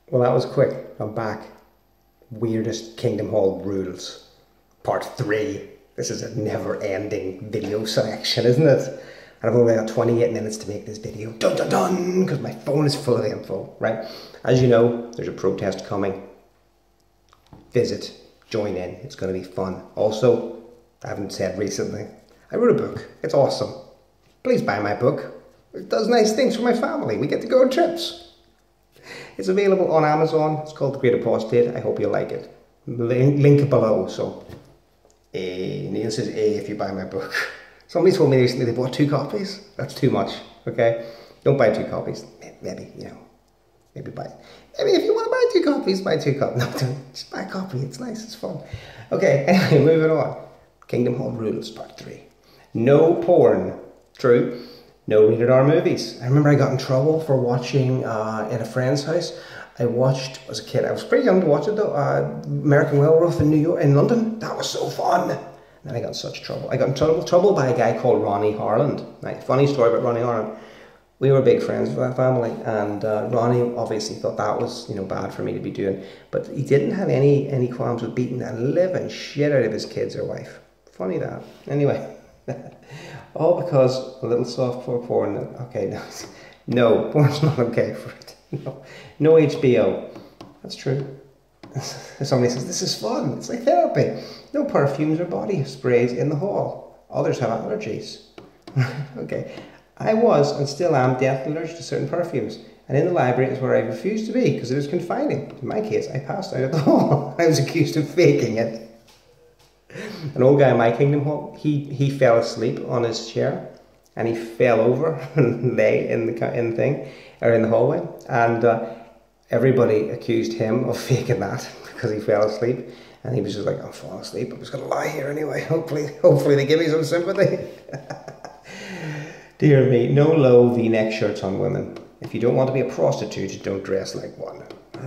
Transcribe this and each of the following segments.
Well, that was quick. I'm back. Weirdest Kingdom Hall rules. Part 3. This is a never-ending video selection, isn't it? And I've only got 28 minutes to make this video. Dun dun dun! Because my phone is full of info, right? As you know, there's a protest coming. Visit. Join in. It's going to be fun. Also, I haven't said recently, I wrote a book. It's awesome. Please buy my book. It does nice things for my family. We get to go on trips. It's available on Amazon. It's called The Great Apostate. I hope you like it. Link below. So, Neil says A if you buy my book. Somebody told me recently they bought 2 copies. That's too much. Okay, don't buy 2 copies. Maybe maybe buy. Maybe if you want to buy 2 copies, buy 2 copies. No, don't. Just buy a copy. It's nice. It's fun. Okay. Anyway, moving on. Kingdom Hall rules part 3. No porn. True. No rated R movies. I remember I got in trouble for watching at a friend's house. I watched as a kid. I was pretty young to watch it though. American Werewolf in London. That was so fun. And then I got in such trouble. I got in trouble by a guy called Ronnie Harland. Right, funny story about Ronnie Harland. We were big friends with that family, and Ronnie obviously thought that was bad for me to be doing. But he didn't have any qualms with beating the living shit out of his kids or wife. Funny that. Anyway. All because a little softcore porn. Okay, no, porn's not okay for it. No HBO. That's true. Somebody says, this is fun. It's like therapy. No perfumes or body sprays in the hall. Others have allergies. Okay. I was and still am deathly allergic to certain perfumes. And in the library is where I refused to be because it was confining. In my case, I passed out at the hall. I was accused of faking it. An old guy in my Kingdom Hall, he fell asleep on his chair and he fell over and lay in the hallway, and everybody accused him of faking that because he fell asleep, and he was just like, I'm falling asleep, I'm just gonna lie here anyway, hopefully they give me some sympathy. Dear me, no low V-neck shirts on women. If you don't want to be a prostitute, don't dress like one.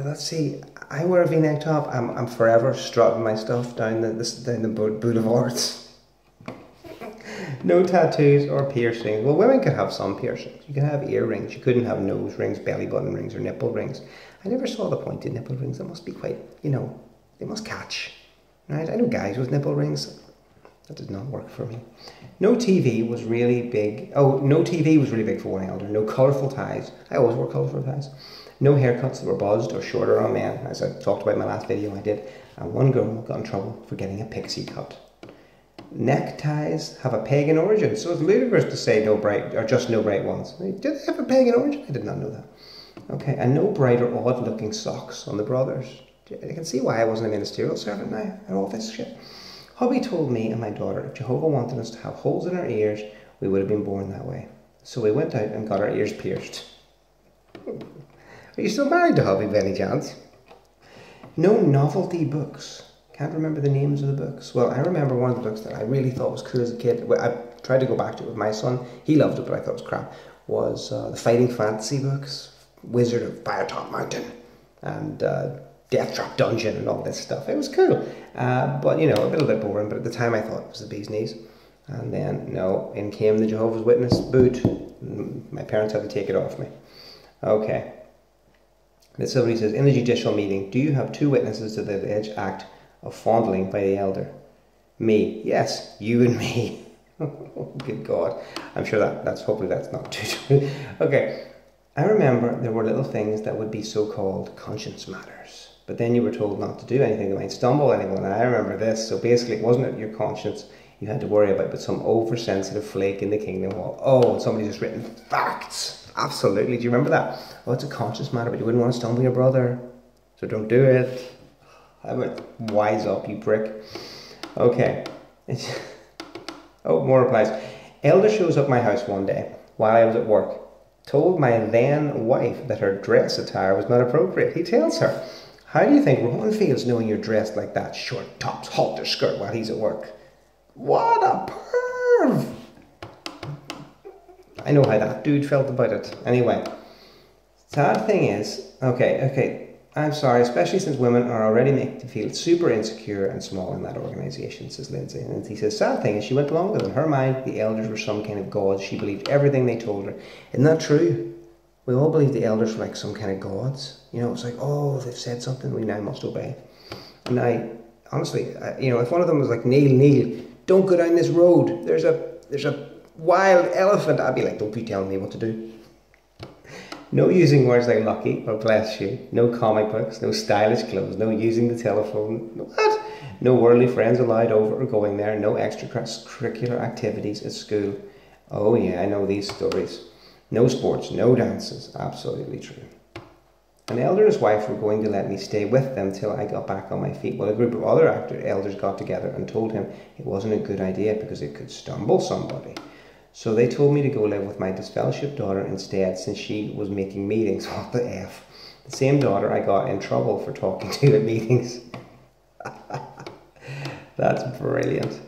Let's see, I wear a V-neck top. I'm forever strutting my stuff down the boulevards. No tattoos or piercings. Well, women could have some piercings. You can have earrings. You couldn't have nose rings, belly button rings, or nipple rings. I never saw the point in nipple rings. That must be quite, they must catch. Right? I know guys with nipple rings. That did not work for me. No TV was really big. Oh, no TV was really big for one elder. No colourful ties. I always wore colourful ties. No haircuts that were buzzed or shorter on men, as I talked about in my last video I did. And one girl got in trouble for getting a pixie cut. Neckties have a pagan origin, so it's ludicrous to say no bright, or just no bright ones. Do they have a pagan origin? I did not know that. Okay, and no bright or odd looking socks on the brothers. I can see why I wasn't a ministerial servant now, and all this shit. Hubby told me and my daughter if Jehovah wanted us to have holes in our ears, we would have been born that way. So we went out and got our ears pierced. Are you still married to Hubby, by any chance? No novelty books. Can't remember the names of the books. Well, I remember one of the books that I really thought was cool as a kid. I tried to go back to it with my son. He loved it, but I thought it was crap. Was the Fighting Fantasy books. Wizard of Firetop Mountain. And Death Trap Dungeon and all this stuff. It was cool. But, a little bit boring. But at the time I thought it was the bee's knees. And then, no, in came the Jehovah's Witness boot. My parents had to take it off me. Okay. Somebody says, in the judicial meeting, do you have 2 witnesses to the alleged act of fondling by the elder? Me. Yes, you and me. Oh, good God. I'm sure hopefully that's not too true. Okay. I remember there were little things that would be so-called conscience matters. But then you were told not to do anything that might stumble anyone. And I remember this. So basically, it wasn't your conscience you had to worry about, but some oversensitive flake in the Kingdom Hall. Oh, and somebody's just written facts. Absolutely. Do you remember that? Oh, it's a conscience matter, but you wouldn't want to stumble your brother. So don't do it. I went, wise up, you prick. Okay. Oh, more replies. Elder shows up at my house one day while I was at work. Told my then wife that her dress attire was not appropriate. He tells her, how do you think Rowan feels knowing you're dressed like that? Short tops, halter skirt while he's at work. What a perv! I know how that dude felt about it. Anyway, sad thing is, okay, I'm sorry, especially since women are already made to feel super insecure and small in that organisation, says Lindsay. And he says, sad thing is she went along with it. In her mind, the elders were some kind of gods. She believed everything they told her. Isn't that true? We all believed the elders were like some kind of gods. You know, it's like, oh, they've said something, we now must obey. And I, honestly, you know, if one of them was like, Neil, don't go down this road. There's a wild elephant. I'd be like, don't be telling me what to do. No using words like lucky or bless you. No comic books. No stylish clothes. No using the telephone. What? No worldly friends allowed over or going there. No extracurricular activities at school. Oh yeah, I know these stories. No sports. No dances. Absolutely true. An elder and his wife were going to let me stay with them till I got back on my feet. Well, a group of other elders got together and told him it wasn't a good idea because it could stumble somebody. So they told me to go live with my disfellowshipped daughter instead, since she was making meetings. What the F? The same daughter I got in trouble for talking to at meetings. That's brilliant.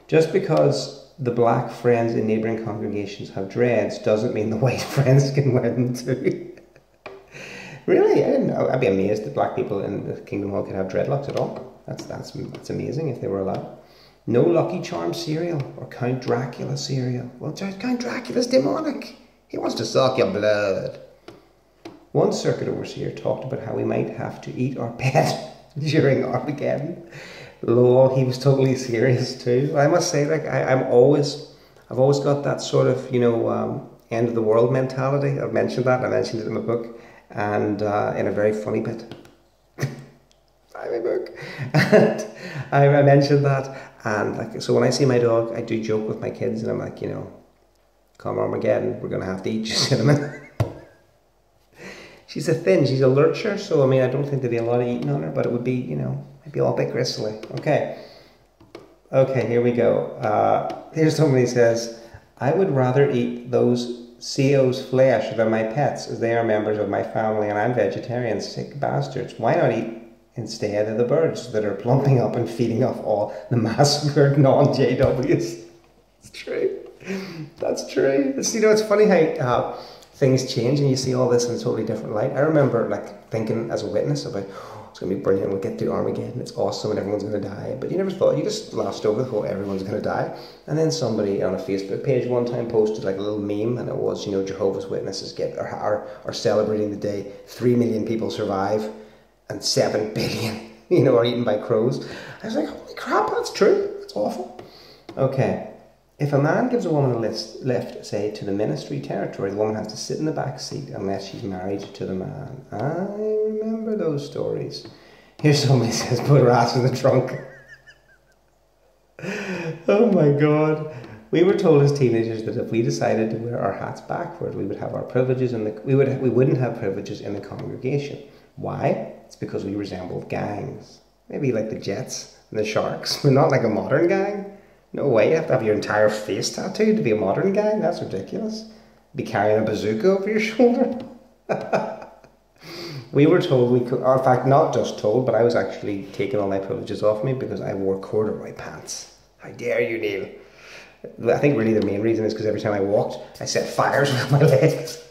Just because the black friends in neighbouring congregations have dreads doesn't mean the white friends can wear them too. Really? I didn't know. I'd be amazed that black people in the Kingdom Hall could have dreadlocks at all. That's amazing if they were allowed. No Lucky Charm cereal or Count Dracula cereal. Well, Count Dracula's demonic. He wants to suck your blood. One circuit overseer talked about how we might have to eat our pet during Armageddon. Lol, he was totally serious too. I must say, like, I've always got that sort of, you know, end of the world mentality. I've mentioned that. I mentioned it in my book, and in a very funny bit. My book. And I mentioned that, and like, so when I see my dog, I do joke with my kids, and I'm like, you know, come Armageddon, we're gonna have to eat you, cinnamon. She's she's a lurcher, so I mean, I don't think there'd be a lot of eating on her, but it would be, you know, it'd be all a bit gristly. Okay, here we go. Here's somebody who says, I would rather eat those CO's flesh than my pets, as they are members of my family and I'm vegetarian. Sick bastards. Why not eat instead of the birds that are plumping up and feeding off all the massacred non-JWs? It's true. That's true. It's, you know, it's funny how things change and you see all this in a totally different light. I remember like thinking as a witness about, oh, it's going to be brilliant, we'll get to Armageddon, it's awesome and everyone's going to die. But you never thought, you just glossed over the whole everyone's going to die. And then somebody on a Facebook page one time posted like a little meme, and it was, you know, Jehovah's Witnesses are celebrating the day 3 million people survive and 7 billion, you know, are eaten by crows. I was like, holy crap, that's true. That's awful. Okay. If a man gives a woman a lift, say, to the ministry territory, the woman has to sit in the back seat unless she's married to the man. I remember those stories. Here's somebody says, put her ass in the trunk. Oh my God. We were told as teenagers that if we decided to wear our hats backward, we would have our privileges we wouldn't have privileges in the congregation. Why? It's because we resembled gangs. Maybe like the Jets and the Sharks, but not like a modern gang. No way, you have to have your entire face tattooed to be a modern gang? That's ridiculous. Be carrying a bazooka over your shoulder? We were told we could, or in fact, not just told, but I was actually taking all my privileges off me because I wore corduroy pants. How dare you, Neil? I think really the main reason is because every time I walked, I set fires with my legs.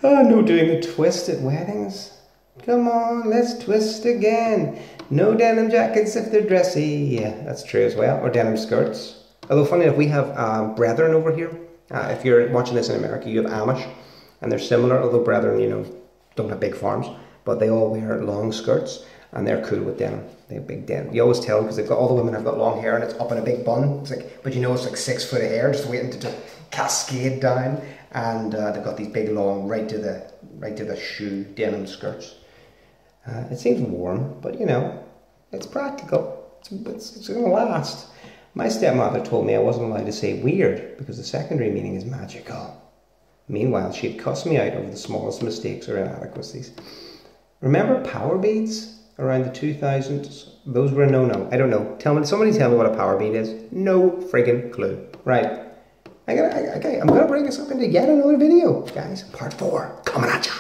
Oh, no doing the twist at weddings. Come on, let's twist again. No denim jackets if they're dressy. Yeah, that's true as well. Or denim skirts. Although funny enough, we have brethren over here. If you're watching this in America, you have Amish. And they're similar, although brethren, you know, don't have big farms. But they all wear long skirts. And they're cool with denim. They have big denim. You always tell because they've got, all the women have got long hair and it's up in a big bun. It's like, but you know, it's like 6 foot of hair just waiting to just cascade down. And they've got these big long, right to the shoe denim skirts. It seems warm, but you know, it's practical. It's going to last. My stepmother told me I wasn't allowed to say weird because the secondary meaning is magical. Meanwhile, she'd cuss me out over the smallest mistakes or inadequacies. Remember power beads around the 2000s? Those were a no-no. I don't know. Somebody tell me what a power bead is. No friggin' clue. Right. I'm gonna bring us up into yet another video, guys. Part 4 coming at ya.